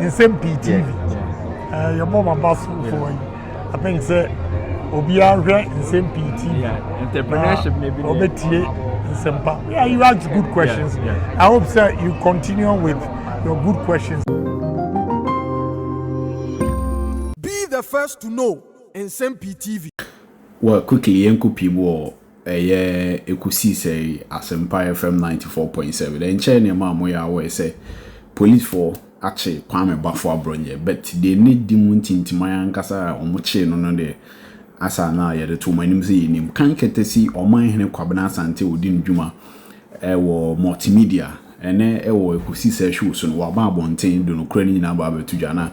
Nsem-Pii TV. Your mom and boss for you. I think say Obia Nsem-Pii TV. Entrepreneurship maybe. Nsem-Pii. Yeah, you ask good questions. I hope sir you continue with your good questions. Be the first to know Nsem-Pii TV. Well, quickly, Yanko Pibo, ekusi say Nsem-Pii FM 94.7. Then China mama always say police for actually Kwame Bafo Abronye, but they need the mountain to my ankasa or muche no de asa na ya the two my name say nim kan kete si Omanhene kwabena sante odin dwuma wo multimedia ene wo ekusi say show so no wa ba bonten do no kra ni na ba betudwa na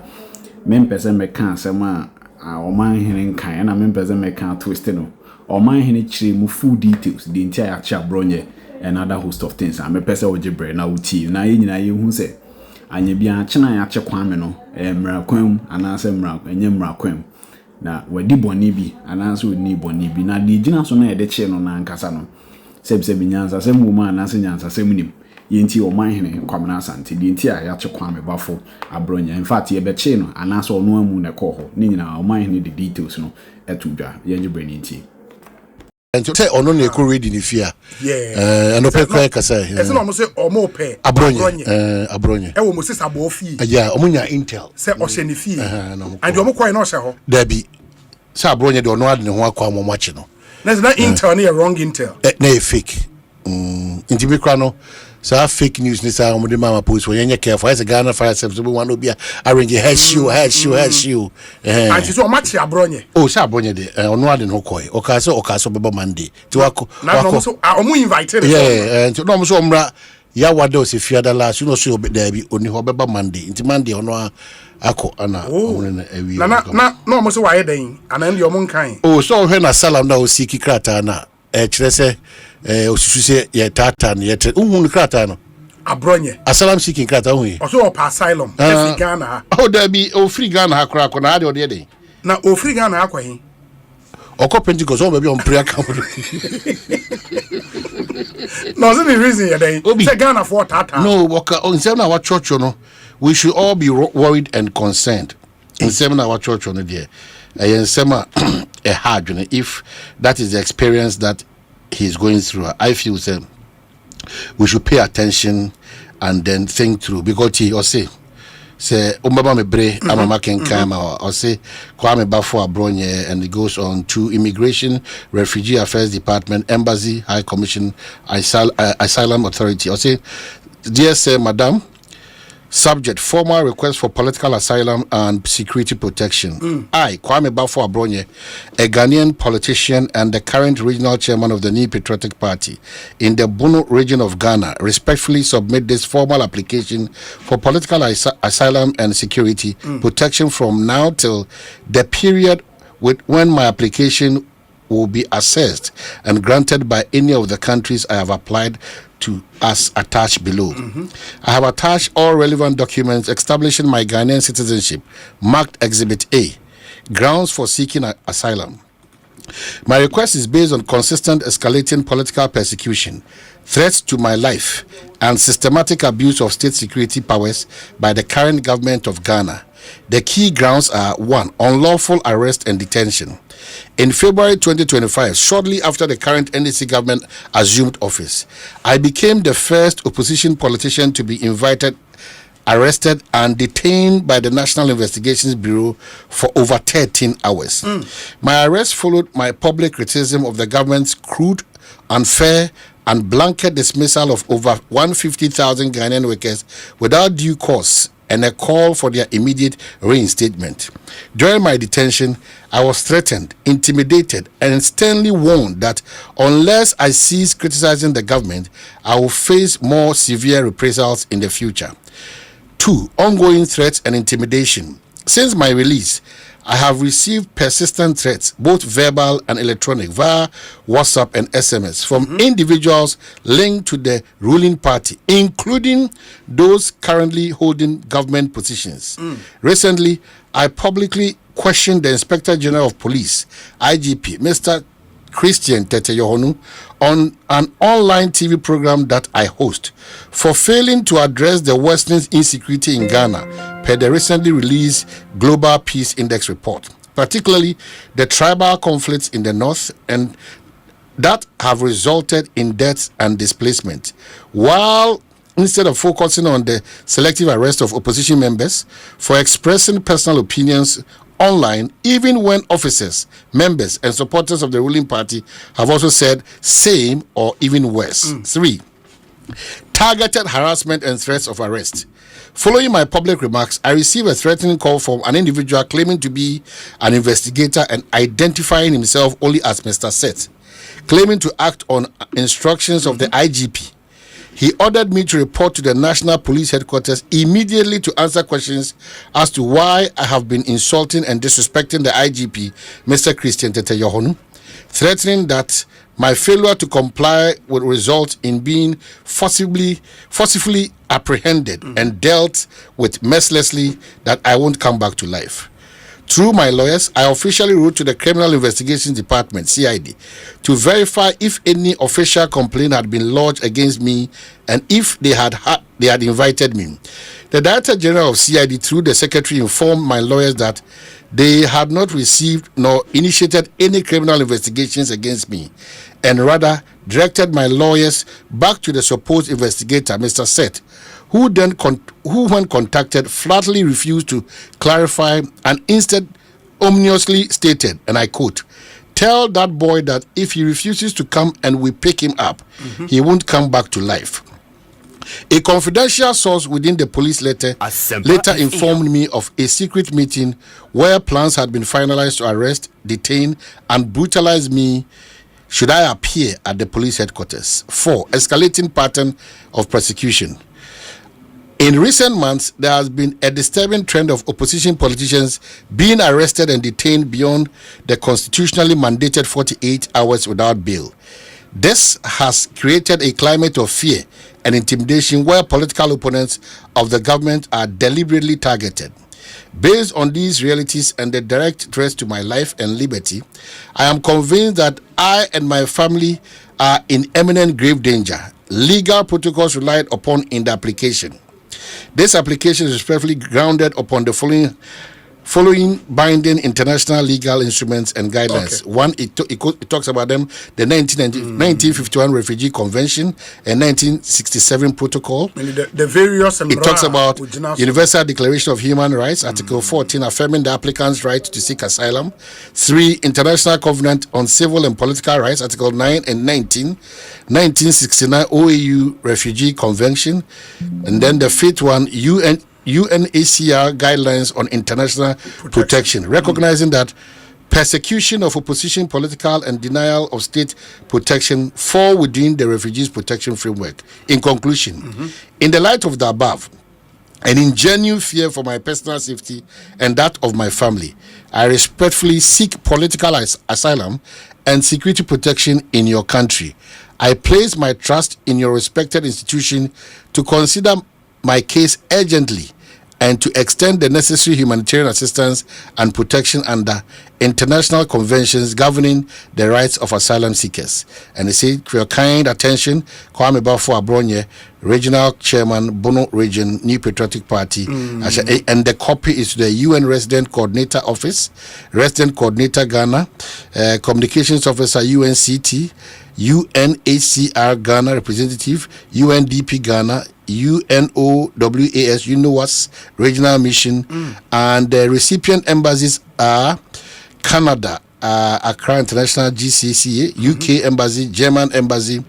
men person me kan asema Omanhene kan na men person me kan twist no Omanhene chire mu full details the entire cha Abronye and other host of things am person wo gibre na uti na ye nyina ye hu say anya bia chena ya che kwame no mrakwam anase enye mrakwam na wadi boni bi anase oni boni bi na di gina so na ye de che no na nkasa no sebse bi nyansa semu ma anase nyansa semunim yenti Omanhene kwamna asante di enti ya che kwame Bafo Abronye in fact ye be che no anase ono amu na koho ni nyina Omanhene the details no etudwa ye nje brani enti and say ono na ekuru ready ni fia and ope kran kasa e se no mo say omo pe Abronye e wo mo sisa bo fi yeah omo nya intel say o hye ni fi and omo kwai na o hye ho dabi say Abronye de ono ade ne ho akwa mo machi no na intel na wrong intel na fake inti bi kra no so fake news ni say omo de mama post when you careful as a Ghana fire service we wan obi arrange head shoe and so o machi Abronye oh say Abronye de ono ade no koi o ka so beba Monday ti wako na no so omo invite and no so omra ya wada o se fiada last you know so there bi oni ho beba Monday nti Monday ono ako ana omo na ewi na omo so wa ye den ana ndi omo nkan oh so hwe na salam na o siki krata na kire se osusu se ye tata na ye uhun krata no Abronye asylum seeking krata hu o so pa asylum free Ghana oh there be o free Ghana ha kra ko na ade o de na o free Ghana akwa hin oko Pentecost o be on prayer camp no so the reason you dey say Ghana for tata no waka on say na our church no we should all be worried and concerned in say na our church no there sema a hard if that is the experience that he's going through. I feel we should pay attention and then think through because he or say Umaba me bre amama kenkama or say Kwame Bafo Abronye and it goes on to Immigration, Refugee Affairs Department, Embassy, High Commission, Asylum Authority. Or say, dear sir, madam, subject formal request for political asylum and security protection. I, Kwame Bafo Abronye, a Ghanaian politician and the current regional chairman of the New Patriotic Party in the Bono region of Ghana, respectfully submit this formal application for political asylum and security protection from now till the period when my application will be assessed and granted by any of the countries I have applied to as attached below. I have attached all relevant documents establishing my Ghanaian citizenship, marked Exhibit A, grounds for seeking asylum. My request is based on consistent escalating political persecution, threats to my life, and systematic abuse of state security powers by the current government of Ghana. The key grounds are 1. Unlawful arrest and detention. In February 2025, shortly after the current NDC government assumed office, I became the first opposition politician to be invited, arrested, and detained by the National Investigations Bureau for over 13 hours. My arrest followed my public criticism of the government's crude, unfair, and blanket dismissal of over 150,000 Ghanaian workers without due cause and a call for their immediate reinstatement. During my detention, I was threatened, intimidated, and sternly warned that unless I cease criticizing the government, I will face more severe reprisals in the future. 2. Ongoing threats and intimidation. Since my release, I have received persistent threats, both verbal and electronic, via WhatsApp and SMS from individuals linked to the ruling party, including those currently holding government positions. Recently, I publicly questioned the Inspector General of Police, IGP, Mr. Christian Tete Yohonu on an online TV program that I host for failing to address the worsening insecurity in Ghana per the recently released Global Peace Index report, particularly the tribal conflicts in the north and that have resulted in deaths and displacement, while instead of focusing on the selective arrest of opposition members for expressing personal opinions online, even when officers, members, and supporters of the ruling party have also said same or even worse. 3. Targeted harassment and threats of arrest. Following my public remarks, I received a threatening call from an individual claiming to be an investigator and identifying himself only as Mr. Seth, claiming to act on instructions of the IGP. He ordered me to report to the National Police Headquarters immediately to answer questions as to why I have been insulting and disrespecting the IGP, Mr. Christian Tete Yohonu, threatening that my failure to comply would result in being forcibly apprehended and dealt with mercilessly, that I won't come back to life. Through my lawyers, I officially wrote to the Criminal Investigations Department, CID, to verify if any official complaint had been lodged against me and if they had invited me. The Director General of CID, through the Secretary, informed my lawyers that they had not received nor initiated any criminal investigations against me, and rather directed my lawyers back to the supposed investigator, Mr. Seth, who when contacted flatly refused to clarify and instead ominously stated, and I quote, "Tell that boy that if he refuses to come and we pick him up, he won't come back to life." A confidential source within the police later informed me of a secret meeting where plans had been finalized to arrest, detain, and brutalize me should I appear at the police headquarters. 4. Escalating pattern of persecution. In recent months, there has been a disturbing trend of opposition politicians being arrested and detained beyond the constitutionally mandated 48 hours without bail. This has created a climate of fear and intimidation where political opponents of the government are deliberately targeted. Based on these realities and the direct threats to my life and liberty, I am convinced that I and my family are in imminent grave danger. Legal protocols relied upon in the application. This application is respectfully grounded upon the following binding international legal instruments and guidelines. Okay. 1, it talks about them, the 1951 Refugee Convention and 1967 Protocol. The various. It talks about Universal Declaration of Human Rights, Article 14, affirming the applicant's right to seek asylum. 3, International Covenant on Civil and Political Rights, Article 9 and 19. 1969 OAU Refugee Convention. And then the 5th one, UNHCR guidelines on international protection, recognizing that persecution of opposition, political, and denial of state protection fall within the refugees protection framework. In conclusion, in the light of the above, and in genuine fear for my personal safety and that of my family, I respectfully seek political asylum and security protection in your country. I place my trust in your respected institution to consider my case urgently and to extend the necessary humanitarian assistance and protection under international conventions governing the rights of asylum seekers. And they say, for your kind attention, Kwame Bafo Abronye, Regional Chairman, Bono Region, New Patriotic Party, and the copy is to the UN Resident Coordinator Office, Resident Coordinator Ghana, Communications Officer UNCT, UNHCR Ghana Representative, UNDP Ghana, UNOWAS Regional Mission, and the recipient embassies are Canada, Accra International GCCA, UK Embassy, German Embassy,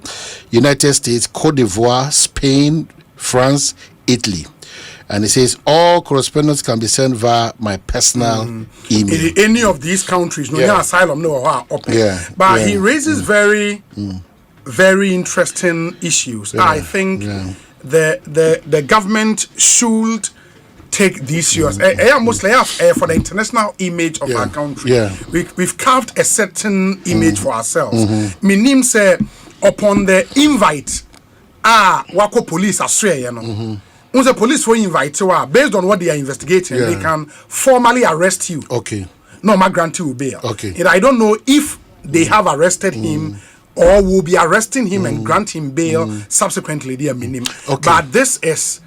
United States, Cote d'Ivoire, Spain, France, Italy. And it says all correspondence can be sent via my personal email. In any of these countries, no asylum, but he raises very interesting issues. I think the government should take these serious. Mostly for the international image of our country. We've carved a certain image for ourselves. Minim say upon the invite, wako police Australia, Once the police will invite you, based on what they are investigating, they can formally arrest you. Okay. No, my grant you bail. Okay. And I don't know if they have arrested him or will be arresting him and grant him bail subsequently. They are minimum. But this is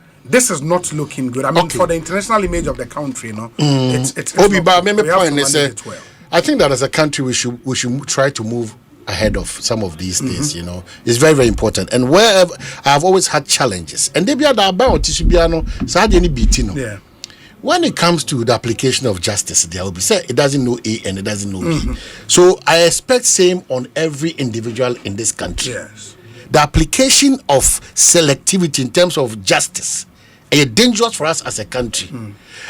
not looking good. I mean, for the international image of the country, it's Obi, but I think that as a country we should try to move ahead of some of these things. It's very, very important. And wherever I have always had challenges, and they be about when it comes to the application of justice, there will be said it doesn't know A and it doesn't know B. So I expect same on every individual in this country. Yes. The application of selectivity in terms of justice is dangerous for us as a country.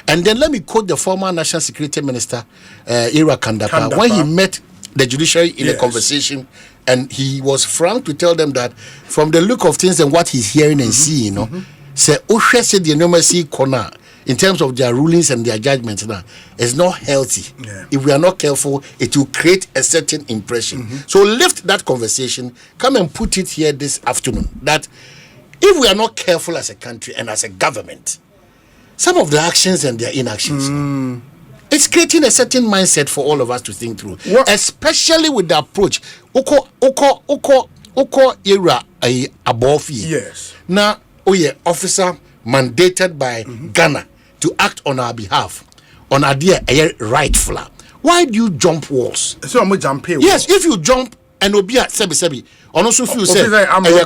And then let me quote the former National Security Minister, Ira Kandapa, when he met the judiciary in a conversation, and he was frank to tell them that from the look of things and what he's hearing and seeing, say the numeracy corner in terms of their rulings and their judgments now is not healthy. If we are not careful, it will create a certain impression. So lift that conversation, come and put it here this afternoon, that if we are not careful as a country and as a government, some of the actions and their inactions, it's creating a certain mindset for all of us to think through, especially with the approach era abofi. Yes. Now, officer mandated by Ghana to act on our behalf, on our dear rightful. Why do you jump walls? So I'm jump. Yes, if you jump and obia sebi, and also feel say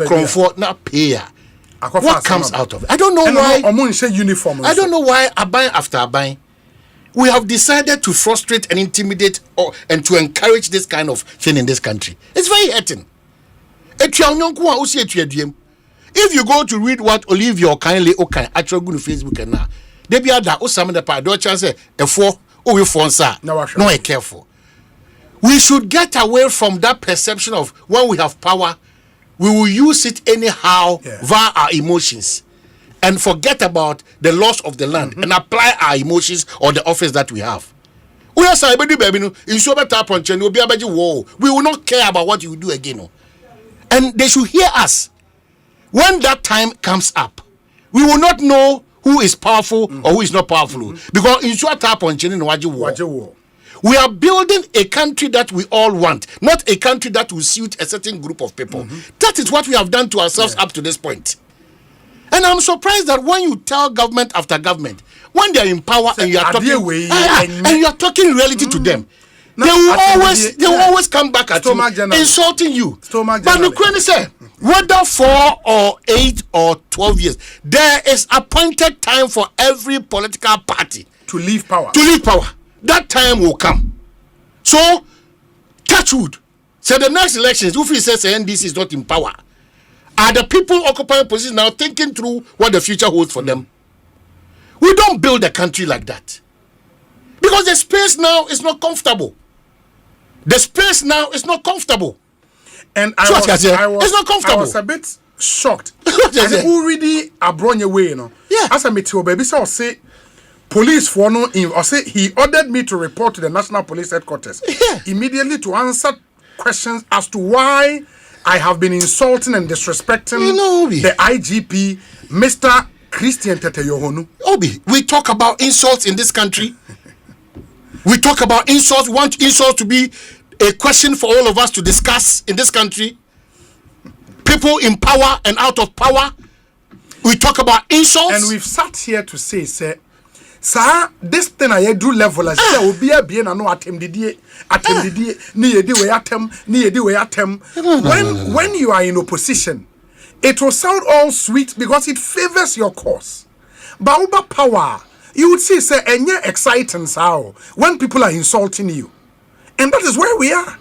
comfort na pay. What comes out of it? I don't know why. Uniform. I don't know why abai after abai we have decided to frustrate and intimidate and to encourage this kind of thing in this country. It's very hurting. If you go to read what Olivia kindly actually go to Facebook and now, they be ada osam the pa do chance e4 o we fonsa no careful. We should get away from that perception of when we have power, we will use it anyhow via our emotions and forget about the loss of the land and apply our emotions or the office that we have. We are saying, baby, in so better punch, we will not care about what you do again. And they should hear us. When that time comes up, we will not know who is powerful or who is not powerful. Because in short we are building a country that we all want, not a country that will suit a certain group of people. That is what we have done to ourselves up to this point. And I'm surprised that when you tell government after government, when they are in power and you are talking and you are talking reality to them, they will always come back at you, insulting you. But the say, whether 4 or 8 or 12 years, there is appointed time for every political party to leave power. That time will come. So, touch wood. So the next elections, if he says NDC is not in power, are the people occupying positions now thinking through what the future holds for them? We don't build a country like that. Because the space now is not comfortable. And I was a bit shocked. And already abroad way, As a meteor baby, so say police for no or say he ordered me to report to the National Police Headquarters immediately to answer questions as to why I have been insulting and disrespecting the IGP, Mr. Christian Tete Yohonu. Obi, we talk about insults in this country. We talk about insults. We want insults to be a question for all of us to discuss in this country. People in power and out of power. We talk about insults. And we've sat here to say, sir, this thing I do level as will be a bien and no attempt when you are in opposition, it will sound all sweet because it favors your cause. But over power, you would say, sir, and you're exciting when people are insulting you. And that is where we are.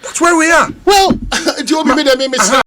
That's where we are. Well, do you want me to